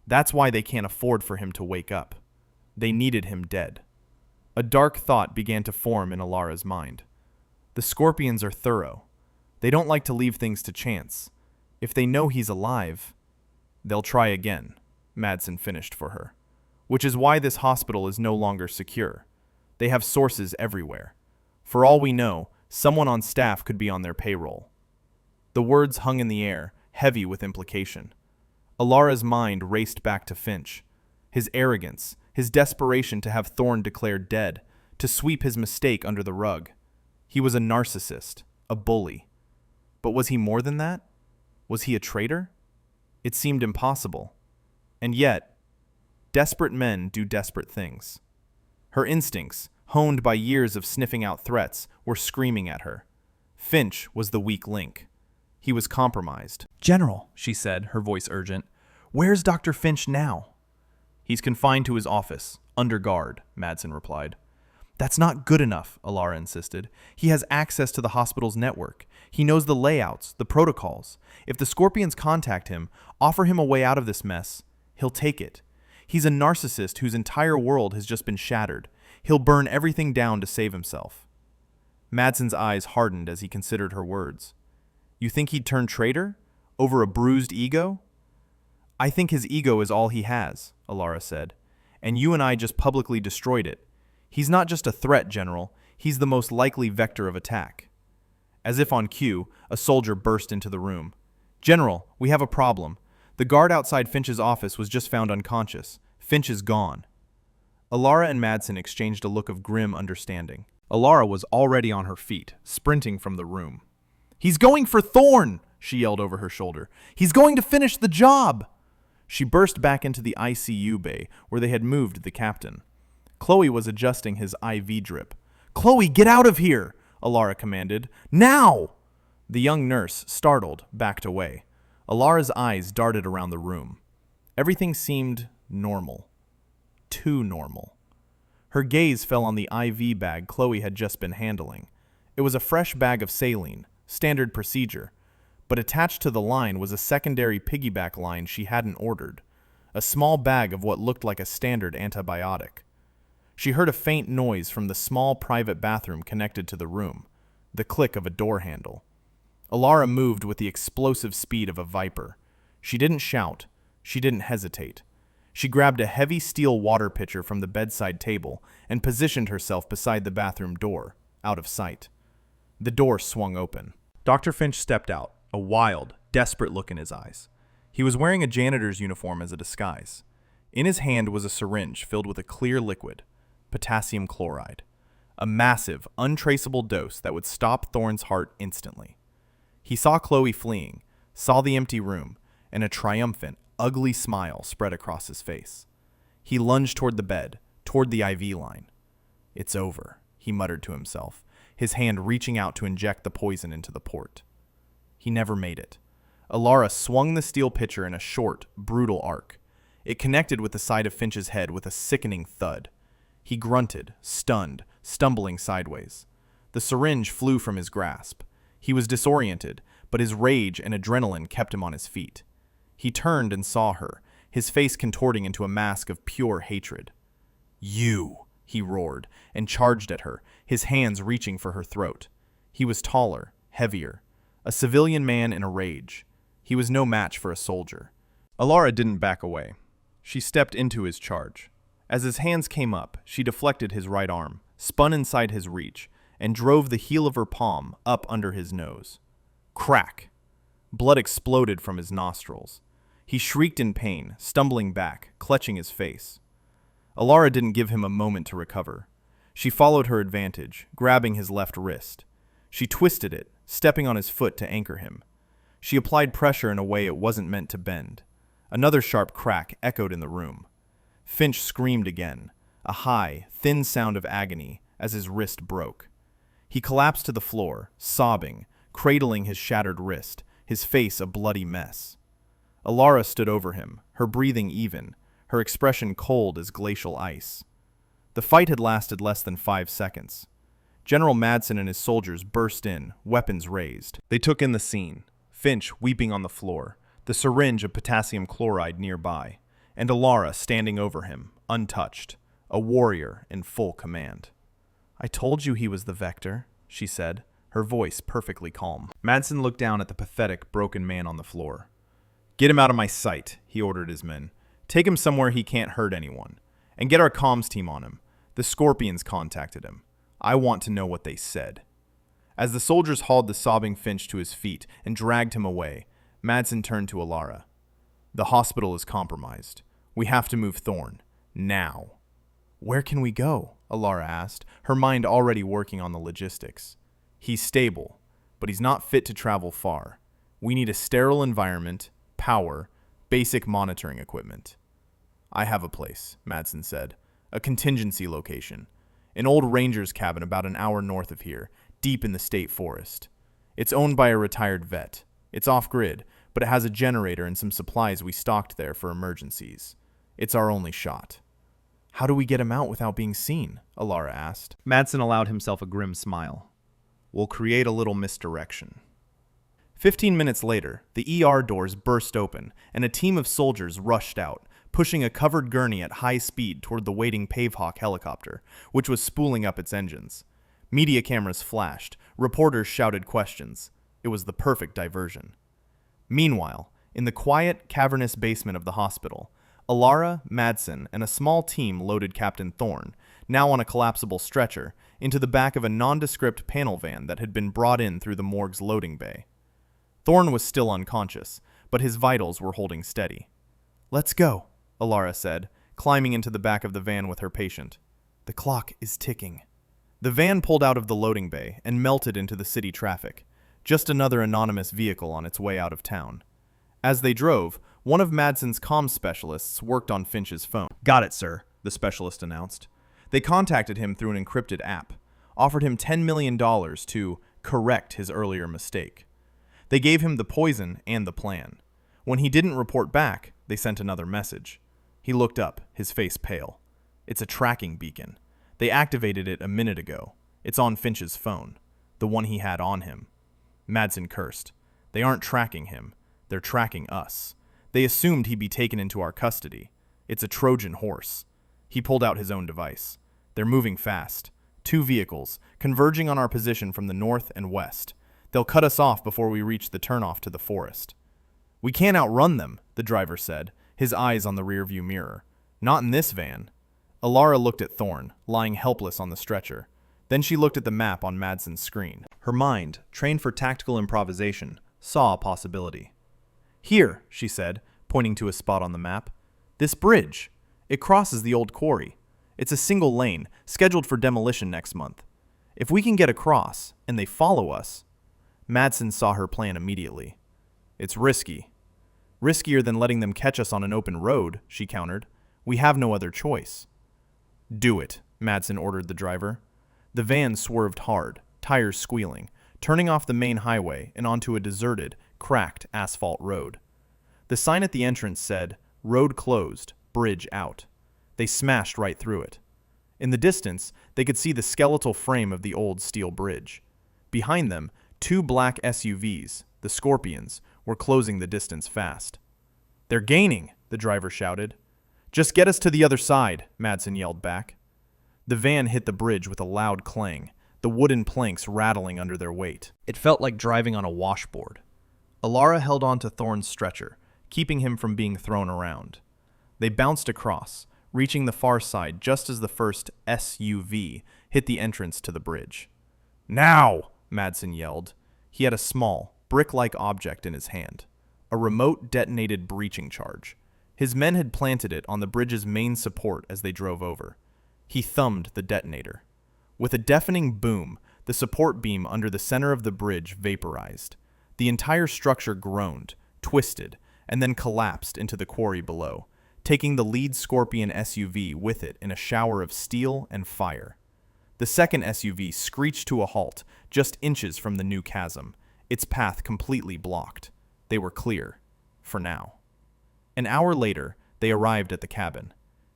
That's why they can't afford for him to wake up. They needed him dead. A dark thought began to form in Alara's mind. The Scorpions are thorough. They don't like to leave things to chance. If they know he's alive, they'll try again, Madsen finished for her. Which is why this hospital is no longer secure. They have sources everywhere. For all we know, someone on staff could be on their payroll. The words hung in the air, heavy with implication. Alara's mind raced back to Finch. His arrogance, his desperation to have Thorne declared dead, to sweep his mistake under the rug. He was a narcissist, a bully. But was he more than that? Was he a traitor? It seemed impossible. And yet, desperate men do desperate things. Her instincts, honed by years of sniffing out threats, were screaming at her. Finch was the weak link. He was compromised. General, she said, her voice urgent, where's Dr. Finch now? He's confined to his office, under guard, Madsen replied. That's not good enough, Alara insisted. He has access to the hospital's network. He knows the layouts, the protocols. If the Scorpions contact him, offer him a way out of this mess, he'll take it. He's a narcissist whose entire world has just been shattered. He'll burn everything down to save himself. Madsen's eyes hardened as he considered her words. You think he'd turn traitor? Over a bruised ego? I think his ego is all he has, Alara said. And you and I just publicly destroyed it. He's not just a threat, General. He's the most likely vector of attack. As if on cue, a soldier burst into the room. General, we have a problem. The guard outside Finch's office was just found unconscious. Finch is gone. Alara and Madsen exchanged a look of grim understanding. Alara was already on her feet, sprinting from the room. He's going for Thorne, she yelled over her shoulder. He's going to finish the job. She burst back into the ICU bay where they had moved the captain. Chloe was adjusting his IV drip. Chloe, get out of here, Alara commanded. Now! The young nurse, startled, backed away. Alara's eyes darted around the room. Everything seemed normal. Too normal. Her gaze fell on the IV bag Chloe had just been handling. It was a fresh bag of saline, standard procedure, but attached to the line was a secondary piggyback line she hadn't ordered, a small bag of what looked like a standard antibiotic. She heard a faint noise from the small private bathroom connected to the room, the click of a door handle. Alara moved with the explosive speed of a viper. She didn't shout. She didn't hesitate. She grabbed a heavy steel water pitcher from the bedside table and positioned herself beside the bathroom door, out of sight. The door swung open. Dr. Finch stepped out, a wild, desperate look in his eyes. He was wearing a janitor's uniform as a disguise. In his hand was a syringe filled with a clear liquid, potassium chloride, a massive, untraceable dose that would stop Thorne's heart instantly. He saw Chloe fleeing, saw the empty room, and a triumphant, ugly smile spread across his face. He lunged toward the bed, toward the IV line. "It's over," he muttered to himself, his hand reaching out to inject the poison into the port. He never made it. Alara swung the steel pitcher in a short, brutal arc. It connected with the side of Finch's head with a sickening thud. He grunted, stunned, stumbling sideways. The syringe flew from his grasp. He was disoriented, but his rage and adrenaline kept him on his feet. He turned and saw her, his face contorting into a mask of pure hatred. "You!" he roared, and charged at her, his hands reaching for her throat. He was taller, heavier, a civilian man in a rage. He was no match for a soldier. Alara didn't back away. She stepped into his charge. As his hands came up, she deflected his right arm, spun inside his reach, and drove the heel of her palm up under his nose. Crack! Blood exploded from his nostrils. He shrieked in pain, stumbling back, clutching his face. Alara didn't give him a moment to recover. She followed her advantage, grabbing his left wrist. She twisted it, stepping on his foot to anchor him. She applied pressure in a way it wasn't meant to bend. Another sharp crack echoed in the room. Finch screamed again, a high, thin sound of agony as his wrist broke. He collapsed to the floor, sobbing, cradling his shattered wrist, his face a bloody mess. Alara stood over him, her breathing even, her expression cold as glacial ice. The fight had lasted less than 5 seconds. General Madsen and his soldiers burst in, weapons raised. They took in the scene, Finch weeping on the floor, the syringe of potassium chloride nearby, and Alara standing over him, untouched, a warrior in full command. "I told you he was the Vector," she said, her voice perfectly calm. Madsen looked down at the pathetic, broken man on the floor. "Get him out of my sight," he ordered his men. "Take him somewhere he can't hurt anyone. And get our comms team on him. The Scorpions contacted him. I want to know what they said." As the soldiers hauled the sobbing Finch to his feet and dragged him away, Madsen turned to Alara. "The hospital is compromised. We have to move Thorne. Now." "Where can we go?" Alara asked, her mind already working on the logistics. "He's stable, but he's not fit to travel far. We need a sterile environment, power, basic monitoring equipment." "I have a place," Madsen said. "A contingency location. An old ranger's cabin about an hour north of here, deep in the state forest. It's owned by a retired vet. It's off-grid, but it has a generator and some supplies we stocked there for emergencies. It's our only shot." "How do we get him out without being seen?" Alara asked. Madsen allowed himself a grim smile. "We'll create a little misdirection." 15 minutes later, the ER doors burst open, and a team of soldiers rushed out, pushing a covered gurney at high speed toward the waiting Pavehawk helicopter, which was spooling up its engines. Media cameras flashed, reporters shouted questions. It was the perfect diversion. Meanwhile, in the quiet, cavernous basement of the hospital, Alara, Madsen, and a small team loaded Captain Thorne, now on a collapsible stretcher, into the back of a nondescript panel van that had been brought in through the morgue's loading bay. Thorne was still unconscious, but his vitals were holding steady. "Let's go," Alara said, climbing into the back of the van with her patient. "The clock is ticking." The van pulled out of the loading bay and melted into the city traffic, just another anonymous vehicle on its way out of town. As they drove, one of Madsen's comms specialists worked on Finch's phone. "Got it, sir," the specialist announced. They contacted him through an encrypted app, offered him $10 million to correct his earlier mistake. They gave him the poison and the plan. When he didn't report back, they sent another message. He looked up, his face pale. It's a tracking beacon. They activated it a minute ago. It's on Finch's phone, the one he had on him. Madsen cursed. They aren't tracking him. They're tracking us. They assumed he'd be taken into our custody. It's a Trojan horse. He pulled out his own device. They're moving fast. 2 vehicles, converging on our position from the north and west. They'll cut us off before we reach the turnoff to the forest. We can't outrun them, the driver said, his eyes on the rearview mirror. Not in this van. Alara looked at Thorne, lying helpless on the stretcher. Then she looked at the map on Madsen's screen. Her mind, trained for tactical improvisation, saw a possibility. Here, she said, pointing to a spot on the map. This bridge. It crosses the old quarry. It's a single lane, scheduled for demolition next month. If we can get across, and they follow us... Madsen saw her plan immediately. It's risky. Riskier than letting them catch us on an open road, she countered. We have no other choice. Do it, Madsen ordered the driver. The van swerved hard, tires squealing, turning off the main highway and onto a deserted, cracked asphalt road. The sign at the entrance said, "Road closed, bridge out." They smashed right through it. In the distance, they could see the skeletal frame of the old steel bridge. Behind them, 2 black SUVs, the Scorpions, were closing the distance fast. They're gaining, the driver shouted. Just get us to the other side, Madsen yelled back. The van hit the bridge with a loud clang, the wooden planks rattling under their weight. It felt like driving on a washboard. Alara held on to Thorne's stretcher, keeping him from being thrown around. They bounced across, reaching the far side just as the first SUV hit the entrance to the bridge. Now! Madsen yelled. He had a small, brick-like object in his hand, a remote detonated breaching charge. His men had planted it on the bridge's main support as they drove over. He thumbed the detonator. With a deafening boom, the support beam under the center of the bridge vaporized. The entire structure groaned, twisted, and then collapsed into the quarry below, taking the lead Scorpion SUV with it in a shower of steel and fire. The second SUV screeched to a halt just inches from the new chasm, its path completely blocked. They were clear, for now. An hour later, they arrived at the cabin.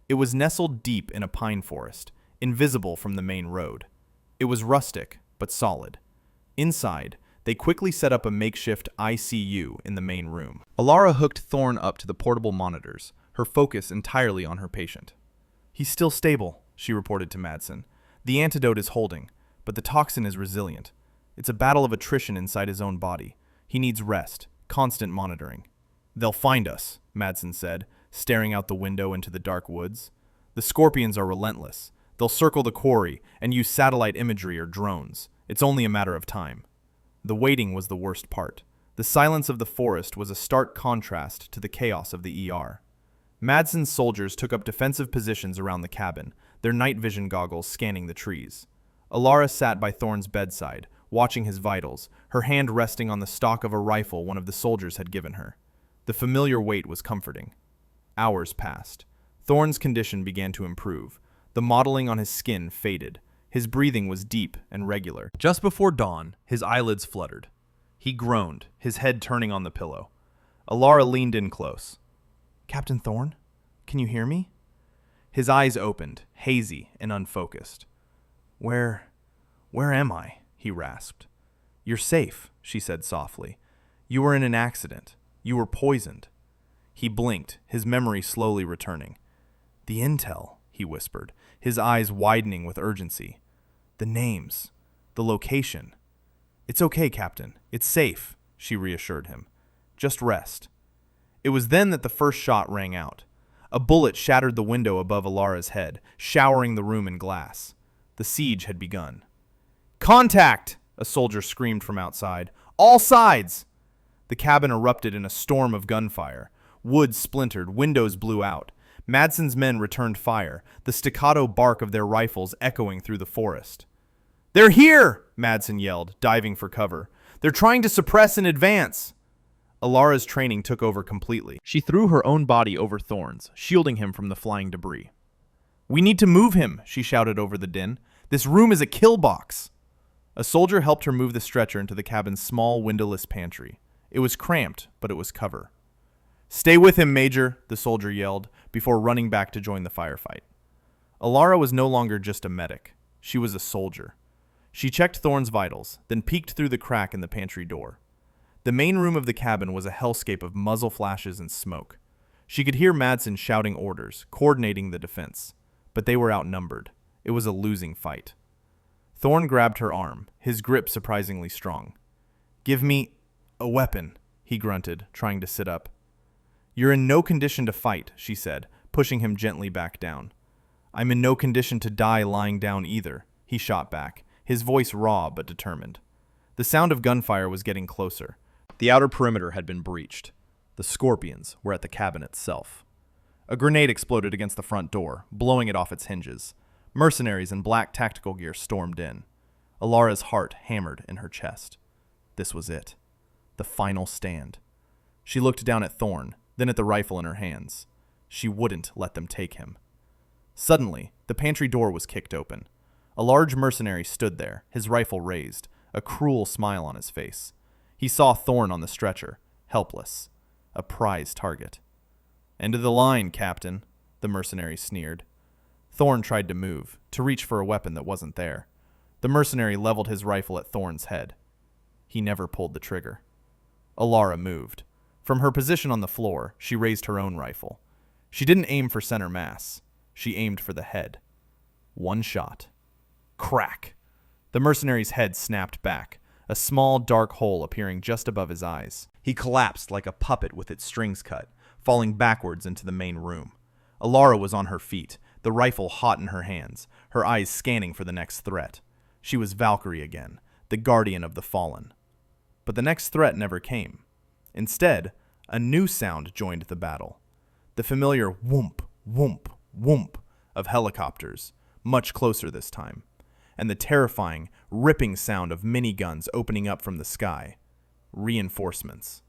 It was nestled deep in a pine forest, invisible from the main road. It was rustic, but solid. Inside, they quickly set up a makeshift ICU in the main room. Alara hooked Thorne up to the portable monitors, her focus entirely on her patient. He's still stable, she reported to Madsen. The antidote is holding, but the toxin is resilient. It's a battle of attrition inside his own body. He needs rest, constant monitoring. They'll find us, Madsen said, staring out the window into the dark woods. The Scorpions are relentless. They'll circle the quarry and use satellite imagery or drones. It's only a matter of time. The waiting was the worst part. The silence of the forest was a stark contrast to the chaos of the ER. Madsen's soldiers took up defensive positions around the cabin, their night vision goggles scanning the trees. Alara sat by Thorne's bedside, watching his vitals, her hand resting on the stock of a rifle one of the soldiers had given her. The familiar weight was comforting. Hours passed. Thorne's condition began to improve. The mottling on his skin faded. His breathing was deep and regular. Just before dawn, his eyelids fluttered. He groaned, his head turning on the pillow. Alara leaned in close. Captain Thorne, can you hear me? His eyes opened, hazy and unfocused. Where am I? He rasped. You're safe, she said softly. You were in an accident. You were poisoned. He blinked, his memory slowly returning. The intel, he whispered, his eyes widening with urgency. The names. The location. It's okay, Captain. It's safe, she reassured him. Just rest. It was then that the first shot rang out. A bullet shattered the window above Alara's head, showering the room in glass. The siege had begun. Contact! A soldier screamed from outside. All sides! The cabin erupted in a storm of gunfire. Wood splintered, windows blew out. Madsen's men returned fire, the staccato bark of their rifles echoing through the forest. They're here! Madsen yelled, diving for cover. They're trying to suppress and advance! Alara's training took over completely. She threw her own body over Thorne's, shielding him from the flying debris. We need to move him, she shouted over the din. This room is a kill box. A soldier helped her move the stretcher into the cabin's small, windowless pantry. It was cramped, but it was cover. "Stay with him, Major," the soldier yelled, before running back to join the firefight. Alara was no longer just a medic. She was a soldier. She checked Thorne's vitals, then peeked through the crack in the pantry door. The main room of the cabin was a hellscape of muzzle flashes and smoke. She could hear Madsen shouting orders, coordinating the defense. But they were outnumbered. It was a losing fight. Thorne grabbed her arm, his grip surprisingly strong. "Give me a weapon," he grunted, trying to sit up. "You're in no condition to fight," she said, pushing him gently back down. "I'm in no condition to die lying down either," he shot back, his voice raw but determined. The sound of gunfire was getting closer. The outer perimeter had been breached. The Scorpions were at the cabin itself. A grenade exploded against the front door, blowing it off its hinges. Mercenaries in black tactical gear stormed in. Alara's heart hammered in her chest. This was it. The final stand. She looked down at Thorne, then at the rifle in her hands. She wouldn't let them take him. Suddenly, the pantry door was kicked open. A large mercenary stood there, his rifle raised, a cruel smile on his face. He saw Thorne on the stretcher, helpless, a prize target. "End of the line, Captain," the mercenary sneered. Thorne tried to move, to reach for a weapon that wasn't there. The mercenary leveled his rifle at Thorne's head. He never pulled the trigger. Alara moved. From her position on the floor, she raised her own rifle. She didn't aim for center mass. She aimed for the head. One shot. Crack! The mercenary's head snapped back, a small, dark hole appearing just above his eyes. He collapsed like a puppet with its strings cut, falling backwards into the main room. Alara was on her feet, the rifle hot in her hands, her eyes scanning for the next threat. She was Valkyrie again, the guardian of the fallen. But the next threat never came. Instead, a new sound joined the battle. The familiar whoomp, whoomp, whoomp of helicopters, much closer this time, and the terrifying, ripping sound of miniguns opening up from the sky. Reinforcements.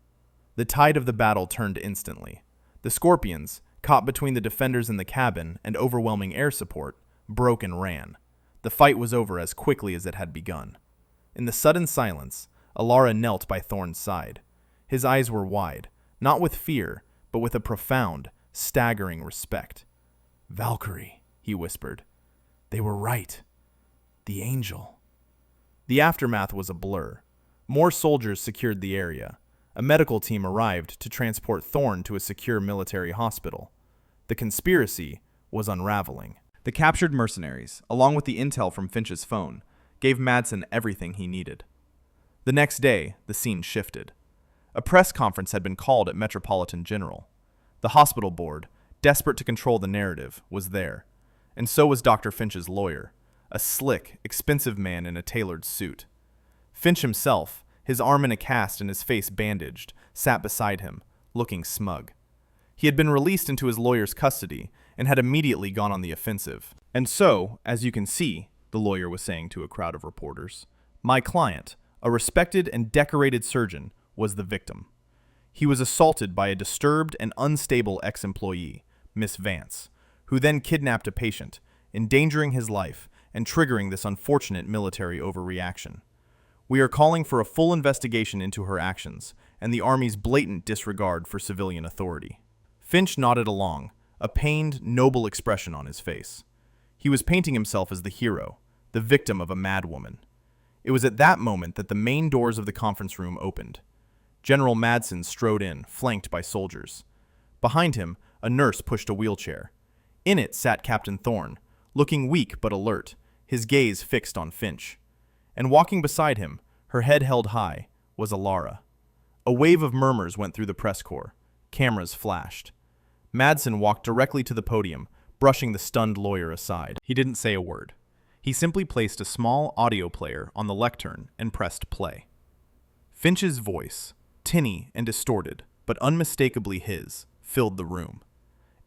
The tide of the battle turned instantly. The Scorpions, caught between the defenders in the cabin and overwhelming air support, broke and ran. The fight was over as quickly as it had begun. In the sudden silence, Alara knelt by Thorne's side. His eyes were wide, not with fear, but with a profound, staggering respect. "Valkyrie," he whispered. "They were right. The angel." The aftermath was a blur. More soldiers secured the area. A medical team arrived to transport Thorne to a secure military hospital. The conspiracy was unraveling. The captured mercenaries, along with the intel from Finch's phone, gave Madsen everything he needed. The next day, the scene shifted. A press conference had been called at Metropolitan General. The hospital board, desperate to control the narrative, was there, and so was Dr. Finch's lawyer, a slick, expensive man in a tailored suit. Finch himself, his arm in a cast and his face bandaged, sat beside him, looking smug. He had been released into his lawyer's custody and had immediately gone on the offensive. "And so, as you can see," the lawyer was saying to a crowd of reporters, "my client, a respected and decorated surgeon, was the victim. He was assaulted by a disturbed and unstable ex-employee, Miss Vance, who then kidnapped a patient, endangering his life and triggering this unfortunate military overreaction. We are calling for a full investigation into her actions and the Army's blatant disregard for civilian authority." Finch nodded along, a pained, noble expression on his face. He was painting himself as the hero, the victim of a madwoman. It was at that moment that the main doors of the conference room opened. General Madsen strode in, flanked by soldiers. Behind him, a nurse pushed a wheelchair. In it sat Captain Thorne, looking weak but alert, his gaze fixed on Finch. And walking beside him, her head held high, was Alara. A wave of murmurs went through the press corps. Cameras flashed. Madsen walked directly to the podium, brushing the stunned lawyer aside. He didn't say a word. He simply placed a small audio player on the lectern and pressed play. Finch's voice, tinny and distorted, but unmistakably his, filled the room.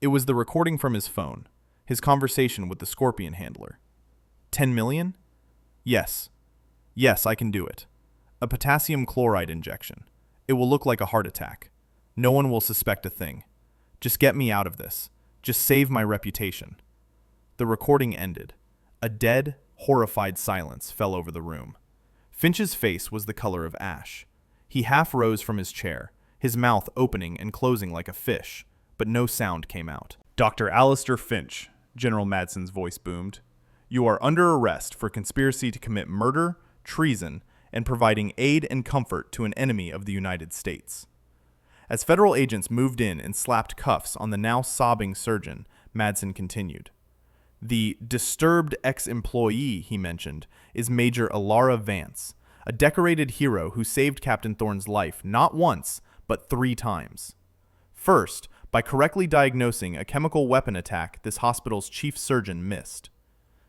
It was the recording from his phone, his conversation with the Scorpion handler. 10 million? Yes. Yes, I can do it. A potassium chloride injection. It will look like a heart attack. No one will suspect a thing. Just get me out of this. Just save my reputation. The recording ended. A dead, horrified silence fell over the room. Finch's face was the color of ash. He half rose from his chair, his mouth opening and closing like a fish, but no sound came out. "Dr. Alistair Finch," General Madsen's voice boomed. "You are under arrest for conspiracy to commit murder, treason, and providing aid and comfort to an enemy of the United States." As federal agents moved in and slapped cuffs on the now sobbing surgeon, Madsen continued. "The disturbed ex-employee he mentioned is Major Alara Vance, a decorated hero who saved Captain Thorne's life not once, but 3 times. First, by correctly diagnosing a chemical weapon attack this hospital's chief surgeon missed.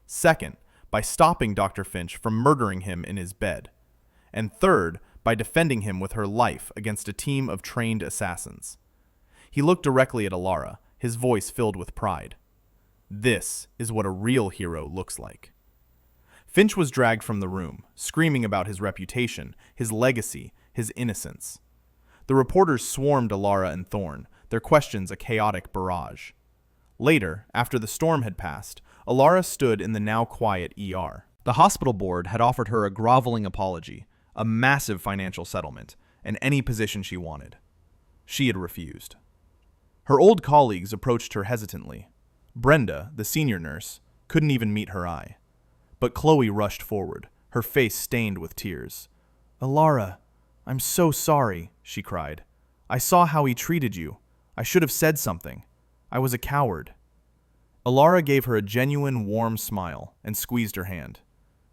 Second, by stopping Dr. Finch from murdering him in his bed. And third, by defending him with her life against a team of trained assassins." He looked directly at Alara, his voice filled with pride. "This is what a real hero looks like." Finch was dragged from the room, screaming about his reputation, his legacy, his innocence. The reporters swarmed Alara and Thorne, their questions a chaotic barrage. Later, after the storm had passed, Alara stood in the now quiet ER. The hospital board had offered her a groveling apology, a massive financial settlement, and any position she wanted. She had refused. Her old colleagues approached her hesitantly. Brenda, the senior nurse, couldn't even meet her eye. But Chloe rushed forward, her face stained with tears. "Alara, I'm so sorry," she cried. "I saw how he treated you. I should have said something. I was a coward." Alara gave her a genuine, warm smile and squeezed her hand.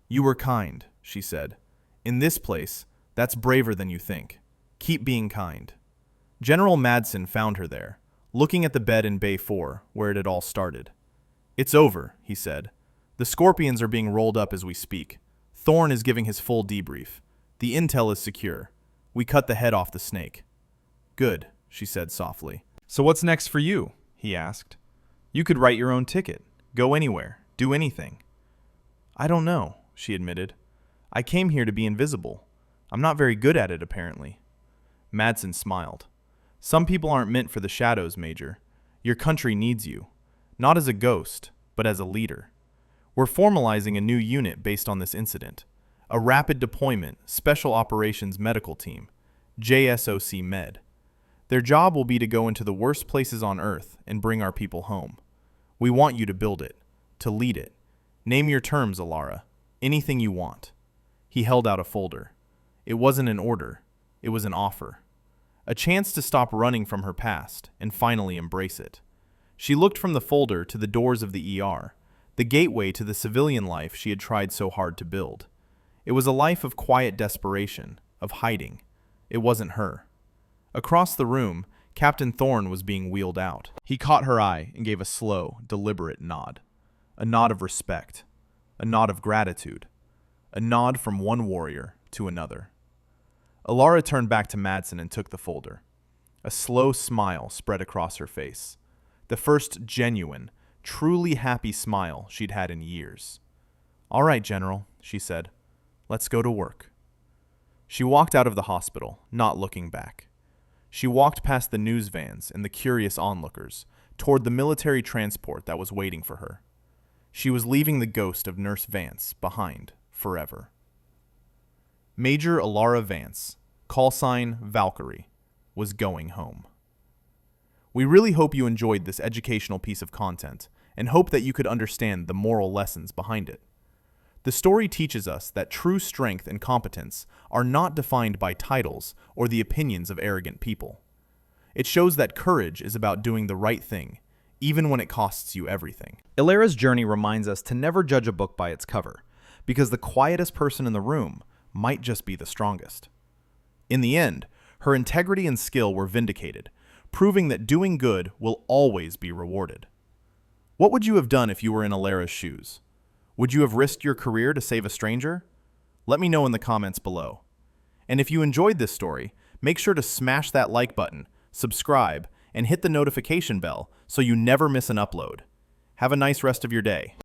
"You were kind," she said. "In this place, that's braver than you think. Keep being kind." General Madsen found her there, looking at the bed in Bay 4, where it had all started. "It's over," he said. "The Scorpions are being rolled up as we speak. Thorne is giving his full debrief. The intel is secure. We cut the head off the snake." "Good," she said softly. "So what's next for you?" he asked. "You could write your own ticket, go anywhere, do anything." "I don't know," she admitted. "I came here to be invisible. I'm not very good at it, apparently." Madsen smiled. "Some people aren't meant for the shadows, Major. Your country needs you. Not as a ghost, but as a leader. We're formalizing a new unit based on this incident. A rapid deployment, special operations medical team, JSOC Med. Their job will be to go into the worst places on Earth and bring our people home. We want you to build it, to lead it. Name your terms, Alara. Anything you want." He held out a folder. It wasn't an order. It was an offer. A chance to stop running from her past and finally embrace it. She looked from the folder to the doors of the ER, the gateway to the civilian life she had tried so hard to build. It was a life of quiet desperation, of hiding. It wasn't her. Across the room, Captain Thorne was being wheeled out. He caught her eye and gave a slow, deliberate nod. A nod of respect. A nod of gratitude. A nod from one warrior to another. Alara turned back to Madsen and took the folder. A slow smile spread across her face. The first genuine, truly happy smile she'd had in years. "All right, General," she said. "Let's go to work." She walked out of the hospital, not looking back. She walked past the news vans and the curious onlookers, toward the military transport that was waiting for her. She was leaving the ghost of Nurse Vance behind forever. Major Alara Vance, call sign Valkyrie, was going home. We really hope you enjoyed this educational piece of content and hope that you could understand the moral lessons behind it. The story teaches us that true strength and competence are not defined by titles or the opinions of arrogant people. It shows that courage is about doing the right thing, even when it costs you everything. Ilara's journey reminds us to never judge a book by its cover, because the quietest person in the room might just be the strongest. In the end, her integrity and skill were vindicated, proving that doing good will always be rewarded. What would you have done if you were in Ilara's shoes? Would you have risked your career to save a stranger? Let me know in the comments below. And if you enjoyed this story, make sure to smash that like button, subscribe, and hit the notification bell so you never miss an upload. Have a nice rest of your day.